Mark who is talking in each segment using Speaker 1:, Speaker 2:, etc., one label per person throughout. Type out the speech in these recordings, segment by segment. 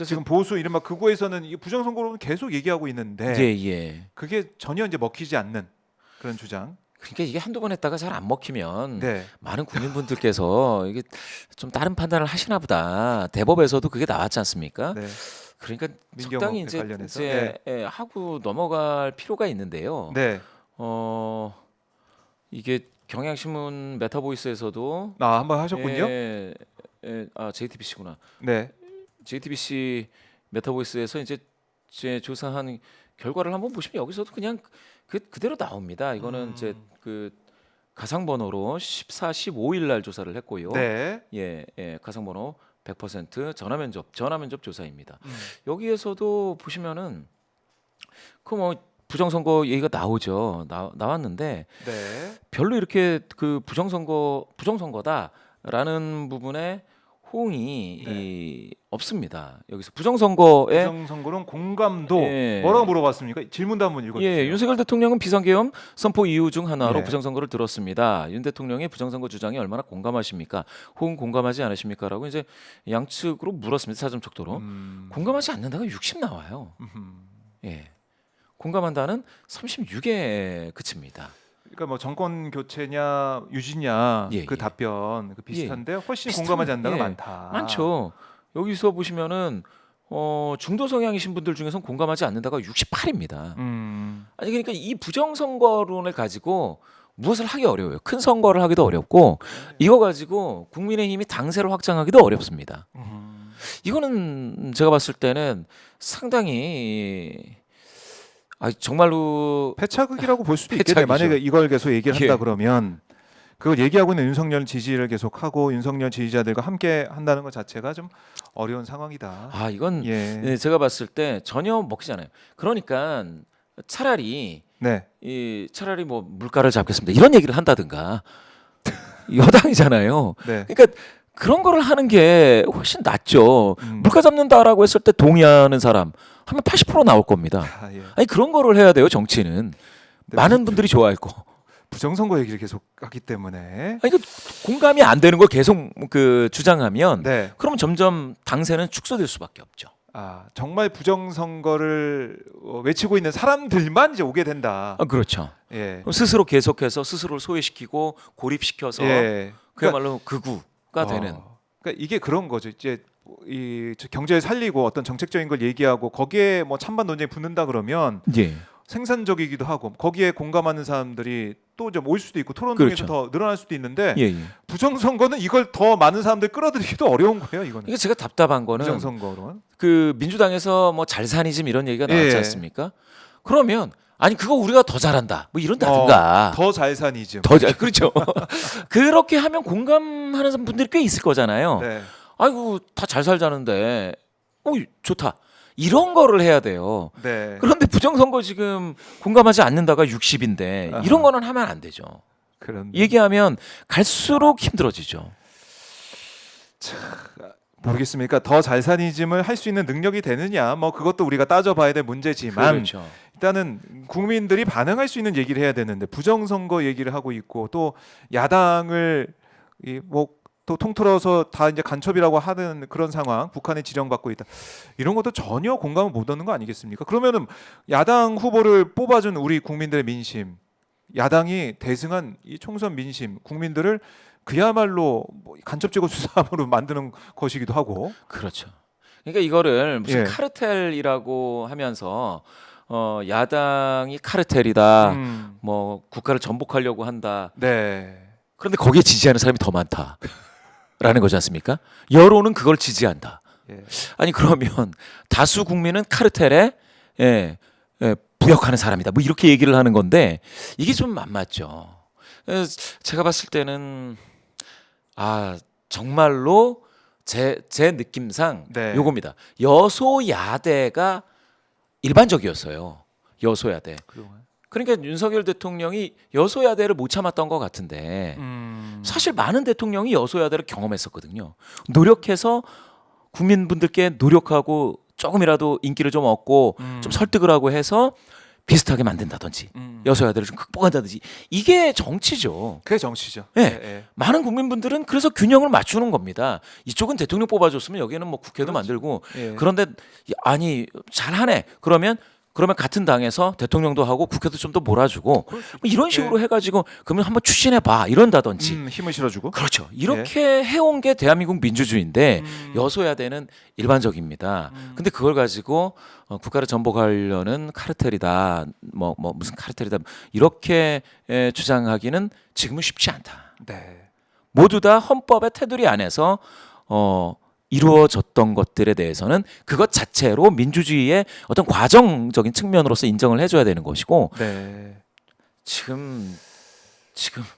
Speaker 1: 지금 보수 이른바 극우에서는 이 부정선거론은 계속 얘기하고 있는데
Speaker 2: 예.
Speaker 1: 그게 전혀 이제 먹히지 않는 그런 주장.
Speaker 2: 그러니까 이게 한두 번 했다가 잘 안 먹히면
Speaker 1: 네.
Speaker 2: 많은 국민분들께서 이게 좀 다른 판단을 하시나 보다. 대법에서도 그게 나왔지 않습니까?
Speaker 1: 네.
Speaker 2: 그러니까
Speaker 1: 민경욱
Speaker 2: 적당히 이제,
Speaker 1: 관련해서.
Speaker 2: 하고 넘어갈 필요가 있는데요.
Speaker 1: 네.
Speaker 2: 이게 경향신문 메타보이스에서도
Speaker 1: 한번 하셨군요.
Speaker 2: JTBC구나.
Speaker 1: 네.
Speaker 2: JTBC 메타보이스에서 이제 제 조사한 결과를 한번 보시면 여기서도 그냥 그대로 나옵니다. 이거는 이제 그 가상번호로 14, 15일 날 조사를 했고요.
Speaker 1: 네.
Speaker 2: 가상번호 100% 전화면접 조사입니다. 여기에서도 보시면은 그 뭐 부정선거 얘기가 나오죠. 나왔는데
Speaker 1: 네.
Speaker 2: 별로 이렇게 그 부정선거다라는 부분에 호응이 없습니다. 여기서 부정선거에
Speaker 1: 부정선거론 공감도
Speaker 2: 예.
Speaker 1: 뭐라고 물어봤습니까? 질문도 한번 읽어주세요.
Speaker 2: 윤석열 대통령은 비상계엄 선포 이유 중 하나로
Speaker 1: 네.
Speaker 2: 부정선거를 들었습니다. 윤 대통령의 부정선거 주장에 얼마나 공감하십니까? 혹은 공감하지 않으십니까?라고 이제 양측으로 물었습니다. 사전 촉도로. 공감하지 않는다가 60 나와요. 공감한다는 36에 그칩니다.
Speaker 1: 그러니까 뭐 정권 교체냐 유지냐
Speaker 2: 예,
Speaker 1: 그
Speaker 2: 예.
Speaker 1: 답변 비슷한데 훨씬
Speaker 2: 비슷한-
Speaker 1: 공감하지 않는다가
Speaker 2: 예.
Speaker 1: 많다.
Speaker 2: 많죠. 여기서 보시면은 중도 성향이신 분들 중에선 공감하지 않는다가 68입니다. 아니 그러니까 이 부정선거론을 가지고 무엇을 하기 어려워요. 큰 선거를 하기도 어렵고 이거 가지고 국민의힘이 당세를 확장하기도 어렵습니다. 이거는 제가 봤을 때는 상당히 정말로
Speaker 1: 패착극이라고 볼 수도 있겠네.
Speaker 2: 패착이죠.
Speaker 1: 만약에 이걸 계속 얘기를 한다
Speaker 2: 예.
Speaker 1: 그러면 그걸 얘기하고 있는 윤석열 지지를 계속하고 윤석열 지지자들과 함께 한다는 것 자체가 좀 어려운 상황이다.
Speaker 2: 이건
Speaker 1: 예.
Speaker 2: 제가 봤을 때 전혀 먹히잖아요. 그러니까 차라리 차라리 뭐 물가를 잡겠습니다. 이런 얘기를 한다든가 여당이잖아요.
Speaker 1: 네.
Speaker 2: 그러니까 그런 거를 하는 게 훨씬 낫죠. 물가 잡는다라고 했을 때 동의하는 사람 하면 80% 나올 겁니다.
Speaker 1: 예.
Speaker 2: 아니 그런 거를 해야 돼요. 정치는 많은 분들이 좋아할 거.
Speaker 1: 부정선거 얘기를 계속 하기 때문에.
Speaker 2: 아니 그 공감이 안 되는 걸 계속 그 주장하면
Speaker 1: 네.
Speaker 2: 그러면 점점 당세는 축소될 수밖에 없죠.
Speaker 1: 정말 부정선거를 외치고 있는 사람들만 이제 오게 된다.
Speaker 2: 그렇죠.
Speaker 1: 예.
Speaker 2: 그럼 스스로 계속해서 스스로를 소외시키고 고립시켜서
Speaker 1: 예.
Speaker 2: 그야말로 극우가 되는.
Speaker 1: 그러니까 이게 그런 거죠. 이제 이 경제를 살리고 어떤 정책적인 걸 얘기하고 거기에 뭐 찬반 논쟁이 붙는다 그러면 생산적이기도 하고 거기에 공감하는 사람들이 또 좀 올 수도 있고 토론
Speaker 2: 그렇죠.
Speaker 1: 중에서 더 늘어날 수도 있는데
Speaker 2: 예.
Speaker 1: 부정선거는 이걸 더 많은 사람들 끌어들이기도 어려운 거예요. 이거는
Speaker 2: 이게 제가 답답한 거는
Speaker 1: 부정선거론.
Speaker 2: 그 민주당에서 뭐 잘사니즘 이런 얘기가 나왔지
Speaker 1: 예.
Speaker 2: 않습니까? 그러면 아니 그거 우리가 더 잘한다 뭐 이런다든가
Speaker 1: 더 잘사니즘.
Speaker 2: 그렇죠. 그렇게 하면 공감하는 분들이 꽤 있을 거잖아요.
Speaker 1: 네.
Speaker 2: 아이고 다 잘 살자는데 좋다 이런 거를 해야 돼요.
Speaker 1: 네.
Speaker 2: 그런데 부정선거 지금 공감하지 않는다가 60인데 이런 거는 하면 안 되죠.
Speaker 1: 그런
Speaker 2: 얘기하면 갈수록 힘들어지죠.
Speaker 1: 모르겠습니까? 더 잘사니즘을 할 수 있는 능력이 되느냐? 뭐 그것도 우리가 따져봐야 될 문제지만
Speaker 2: 그렇죠.
Speaker 1: 일단은 국민들이 반응할 수 있는 얘기를 해야 되는데 부정선거 얘기를 하고 있고 또 야당을 또 통틀어서 다 이제 간첩이라고 하는 그런 상황, 북한에 지령받고 있다. 이런 것도 전혀 공감을 못 얻는 거 아니겠습니까? 그러면은 야당 후보를 뽑아준 우리 국민들의 민심, 야당이 대승한 이 총선 민심, 국민들을 그야말로 간첩제거 수사함으로 만드는 것이기도 하고.
Speaker 2: 그렇죠. 그러니까 이거를 무슨
Speaker 1: 예.
Speaker 2: 카르텔이라고 하면서 야당이 카르텔이다. 뭐 국가를 전복하려고 한다.
Speaker 1: 네.
Speaker 2: 그런데 거기에 지지하는 사람이 더 많다라는 거지 않습니까? 여론은 그걸 지지한다.
Speaker 1: 예.
Speaker 2: 아니 그러면 다수 국민은 카르텔에 부역하는 사람이다. 뭐 이렇게 얘기를 하는 건데 이게 좀 안 맞죠. 제가 봤을 때는 정말로 제 느낌상
Speaker 1: 네.
Speaker 2: 요겁니다. 여소야대가 일반적이었어요. 여소야대.
Speaker 1: 그동안.
Speaker 2: 그러니까 윤석열 대통령이 여소야대를 못 참았던 것 같은데 사실 많은 대통령이 여소야대를 경험했었거든요. 노력해서 국민분들께 노력하고 조금이라도 인기를 좀 얻고 좀 설득을 하고 해서 비슷하게 만든다든지 여소야대를 좀 극복한다든지 이게 정치죠.
Speaker 1: 그게 정치죠.
Speaker 2: 네.
Speaker 1: 예.
Speaker 2: 많은 국민분들은 그래서 균형을 맞추는 겁니다. 이쪽은 대통령 뽑아줬으면 여기는 뭐 국회도 만들고
Speaker 1: 예.
Speaker 2: 그런데 아니 잘하네 그러면 같은 당에서 대통령도 하고 국회도 좀 더 몰아주고 뭐 이런 식으로 해가지고 그러면 한번 추진해봐 이런다든지
Speaker 1: 힘을 실어주고.
Speaker 2: 그렇죠. 이렇게 해온 게 대한민국 민주주의인데 여소야대는 일반적입니다. 근데 그걸 가지고 국가를 전복하려는 카르텔이다. 뭐 무슨 카르텔이다. 이렇게 주장하기는 지금은 쉽지 않다.
Speaker 1: 네.
Speaker 2: 모두 다 헌법의 테두리 안에서 이루어졌던 것들에 대해서는 그것 자체로 민주주의의 어떤 과정적인 측면으로서 인정을 해줘야 되는 것이고
Speaker 1: 네.
Speaker 2: 지금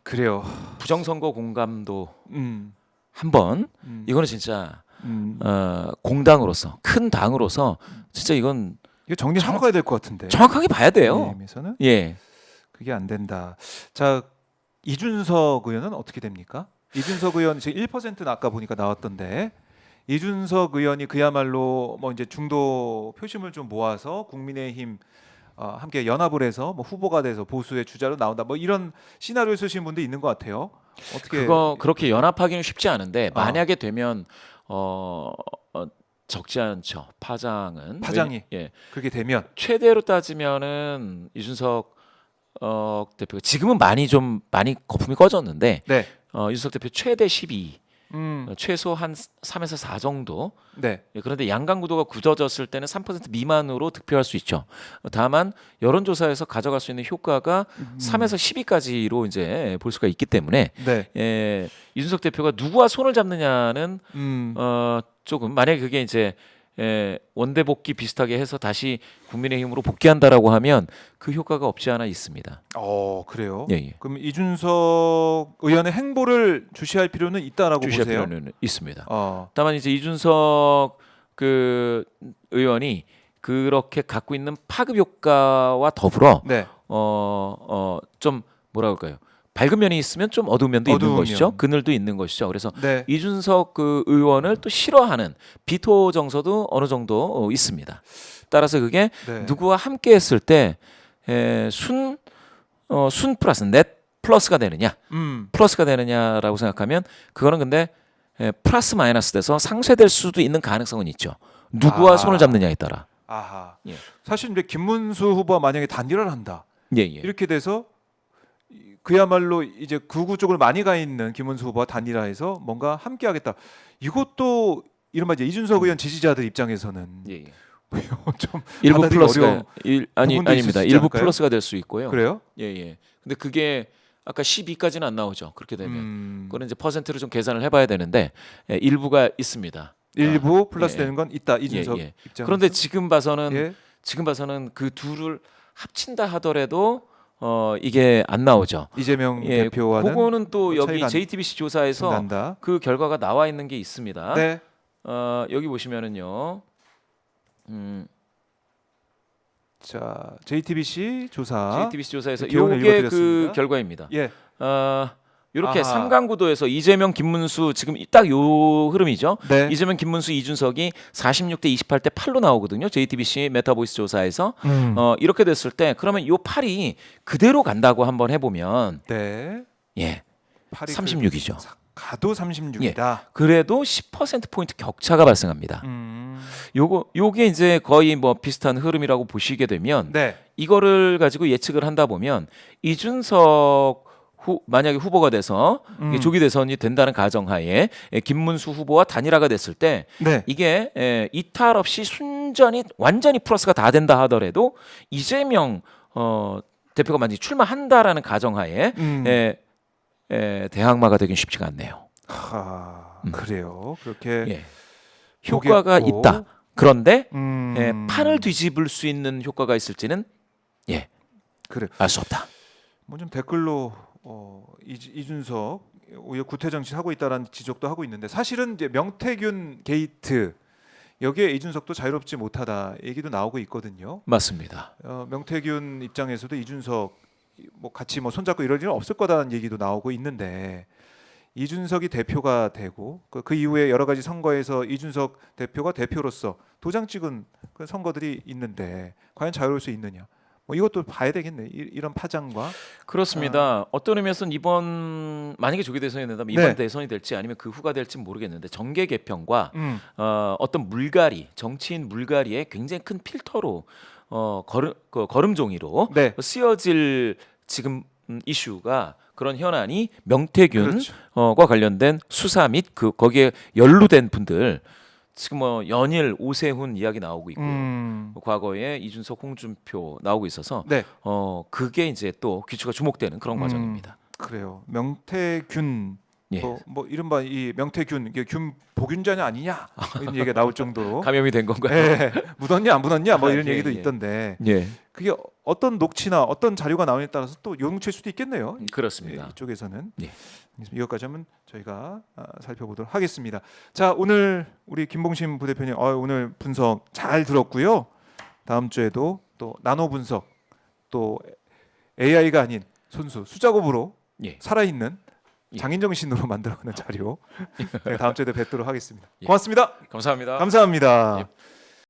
Speaker 1: 그래요.
Speaker 2: 부정선거 공감도
Speaker 1: 음.
Speaker 2: 한번 이거는 진짜 공당으로서 큰 당으로서 진짜 이건
Speaker 1: 이거 정리하고 가야 될 것 같은데.
Speaker 2: 정확하게 봐야 돼요.
Speaker 1: 에서는
Speaker 2: 예.
Speaker 1: 그게 안 된다. 자, 이준석 의원은 어떻게 됩니까? 이준석 의원 지금 1%는 아까 보니까 나왔던데 이준석 의원이 그야말로 뭐 이제 중도 표심을 좀 모아서 국민의힘 함께 연합을 해서 뭐 후보가 돼서 보수의 주자로 나온다. 뭐 이런 시나리오 쓰시는 분도 있는 것 같아요. 어떻게
Speaker 2: 그거 그렇게 연합하기는 쉽지 않은데 만약에 되면 적지 않죠. 파장이 예.
Speaker 1: 그렇게 되면
Speaker 2: 최대로 따지면은 이준석 대표가 지금은 많이 거품이 꺼졌는데
Speaker 1: 네.
Speaker 2: 이준석 대표 최대 12
Speaker 1: 음.
Speaker 2: 최소 한 3에서 4 정도.
Speaker 1: 네.
Speaker 2: 예, 그런데 양강 구도가 굳어졌을 때는 3% 미만으로 득표할 수 있죠. 다만 여론조사에서 가져갈 수 있는 효과가 3에서 12까지로 이제 볼 수가 있기 때문에
Speaker 1: 네.
Speaker 2: 이준석 대표가 누구와 손을 잡느냐는 조금 만약에 그게 이제 원대 복귀 비슷하게 해서 다시 국민의힘으로 복귀한다라고 하면 그 효과가 없지 않아 있습니다.
Speaker 1: 그래요.
Speaker 2: 예.
Speaker 1: 그럼 이준석 의원의 행보를 주시할 필요는 있다라고
Speaker 2: 주시할
Speaker 1: 보세요.
Speaker 2: 필요는 있습니다. 다만 이제 이준석 그 의원이 그렇게 갖고 있는 파급 효과와 더불어
Speaker 1: 네.
Speaker 2: 좀 뭐라 그럴까요? 밝은 면이 있으면 좀 어두운 면도 있는 것이죠. 그늘도 있는 것이죠. 그래서
Speaker 1: 네.
Speaker 2: 이준석 그 의원을 또 싫어하는 비토 정서도 어느 정도 있습니다. 따라서 그게
Speaker 1: 네.
Speaker 2: 누구와 함께 했을 때 순 플러스 넷 플러스가 되느냐 플러스가 되느냐라고 생각하면 그거는 근데 플러스 마이너스 돼서 상쇄될 수도 있는 가능성은 있죠. 누구와 손을 잡느냐에 따라.
Speaker 1: 아하.
Speaker 2: 예.
Speaker 1: 사실 이제 김문수 후보가 만약에 단일화를 한다.
Speaker 2: 예.
Speaker 1: 이렇게 돼서 그야말로 이제 극우 쪽을 많이 가 있는 김문수 후보와 단일화해서 뭔가 함께하겠다. 이것도 이른바 이제 이준석 의원 지지자들 입장에서는 좀
Speaker 2: 일부
Speaker 1: 받아들이기
Speaker 2: 플러스가
Speaker 1: 어려운 부분도 있을
Speaker 2: 아닙니다.
Speaker 1: 수 있지
Speaker 2: 일부
Speaker 1: 않을까요?
Speaker 2: 플러스가 될 수 있고요.
Speaker 1: 그래요?
Speaker 2: 예. 근데 그게 아까 12까지는 안 나오죠. 그렇게 되면 그거는 이제 퍼센트를 좀 계산을 해봐야 되는데 일부가 있습니다.
Speaker 1: 일부 플러스
Speaker 2: 예.
Speaker 1: 되는 건 있다. 이준석 입장.
Speaker 2: 그런데 지금 봐서는 그 둘을 합친다 하더라도 이게 안 나오죠.
Speaker 1: 이재명 대표와는
Speaker 2: 그거는 또 여기
Speaker 1: 차이가
Speaker 2: JTBC 조사에서
Speaker 1: 난다.
Speaker 2: 그 결과가 나와 있는 게 있습니다.
Speaker 1: 네.
Speaker 2: 여기 보시면은요.
Speaker 1: 자, JTBC 조사.
Speaker 2: JTBC 조사에서
Speaker 1: 기원을
Speaker 2: 요게 그
Speaker 1: 읽어드렸습니다.
Speaker 2: 결과입니다.
Speaker 1: 예.
Speaker 2: 이렇게
Speaker 1: 아하.
Speaker 2: 삼강구도에서 이재명, 김문수 지금 딱 요 흐름이죠.
Speaker 1: 네.
Speaker 2: 이재명, 김문수, 이준석이 46대 28대 8로 나오거든요. JTBC 메타보이스 조사에서 이렇게 됐을 때 그러면 요 8이 그대로 간다고 한번 해보면
Speaker 1: 네.
Speaker 2: 예,
Speaker 1: 8이
Speaker 2: 36이죠.
Speaker 1: 가도 36이다.
Speaker 2: 그래도 10% 포인트 격차가 발생합니다. 요게 이제 거의 뭐 비슷한 흐름이라고 보시게 되면
Speaker 1: 네.
Speaker 2: 이거를 가지고 예측을 한다 보면 이준석 만약에 후보가 돼서 이게 조기 대선이 된다는 가정하에 김문수 후보와 단일화가 됐을 때
Speaker 1: 네.
Speaker 2: 이게 이탈 없이 순전히 완전히 플러스가 다 된다 하더라도 이재명 대표가 만약에 출마한다라는 가정하에 대항마가 되긴 쉽지가 않네요.
Speaker 1: 그래요. 그렇게
Speaker 2: 효과가
Speaker 1: 보겠고.
Speaker 2: 있다. 그런데 판을 뒤집을 수 있는 효과가 있을지는
Speaker 1: 그래.
Speaker 2: 알 수 없다.
Speaker 1: 뭐 좀 댓글로 이준석 오히려 구태 정치 하고 있다라는 지적도 하고 있는데 사실은 이제 명태균 게이트 여기에 이준석도 자유롭지 못하다 얘기도 나오고 있거든요.
Speaker 2: 맞습니다.
Speaker 1: 명태균 입장에서도 이준석 뭐 같이 뭐 손잡고 이럴 일은 없을 거다라는 얘기도 나오고 있는데 이준석이 대표가 되고 그 이후에 여러 가지 선거에서 이준석 대표가 대표로서 도장 찍은 그 선거들이 있는데 과연 자유로울 수 있느냐? 뭐 이것도 봐야 되겠네. 이런 파장과
Speaker 2: 그렇습니다. 어떤 의미에서는 이번 만약에 조기 대선이 된다면 이번
Speaker 1: 네.
Speaker 2: 대선이 될지 아니면 그 후가 될지 모르겠는데 정계 개편과
Speaker 1: 음.
Speaker 2: 어떤 물갈이 정치인 물갈이의 굉장히 큰 필터로 걸음종이로
Speaker 1: 네.
Speaker 2: 쓰여질 지금 이슈가 그런 현안이 명태균과
Speaker 1: 그렇죠.
Speaker 2: 관련된 수사 및 거기에 연루된 분들 지금 뭐 연일 오세훈 이야기 나오고 있고 과거에 이준석, 홍준표 나오고 있어서
Speaker 1: 네.
Speaker 2: 그게 이제 또 귀추가 주목되는 그런 과정입니다.
Speaker 1: 그래요. 명태균
Speaker 2: 예.
Speaker 1: 뭐 이른바 이 명태균 이게 균 보균자냐 아니냐 이런 얘기가 나올 정도로
Speaker 2: 감염이 된 건가요?
Speaker 1: 예, 묻었냐 안 묻었냐 뭐 이런
Speaker 2: 예,
Speaker 1: 얘기도
Speaker 2: 예.
Speaker 1: 있던데
Speaker 2: 예,
Speaker 1: 그게 어떤 녹취나 어떤 자료가 나오냐에 따라서 또 요동칠 수도 있겠네요.
Speaker 2: 그렇습니다.
Speaker 1: 이쪽에서는
Speaker 2: 예.
Speaker 1: 이것까지 한번 저희가 살펴보도록 하겠습니다. 자, 오늘 우리 김봉심 부대표님 오늘 분석 잘 들었고요. 다음 주에도 또 나노 분석 또 AI가 아닌 손수 수작업으로
Speaker 2: 예.
Speaker 1: 살아있는
Speaker 2: 예.
Speaker 1: 장인 정신으로 만들어가는 자료 저희가 다음 주에도 뵙도록 하겠습니다.
Speaker 2: 예.
Speaker 1: 고맙습니다.
Speaker 2: 감사합니다.
Speaker 1: 감사합니다.
Speaker 2: 예.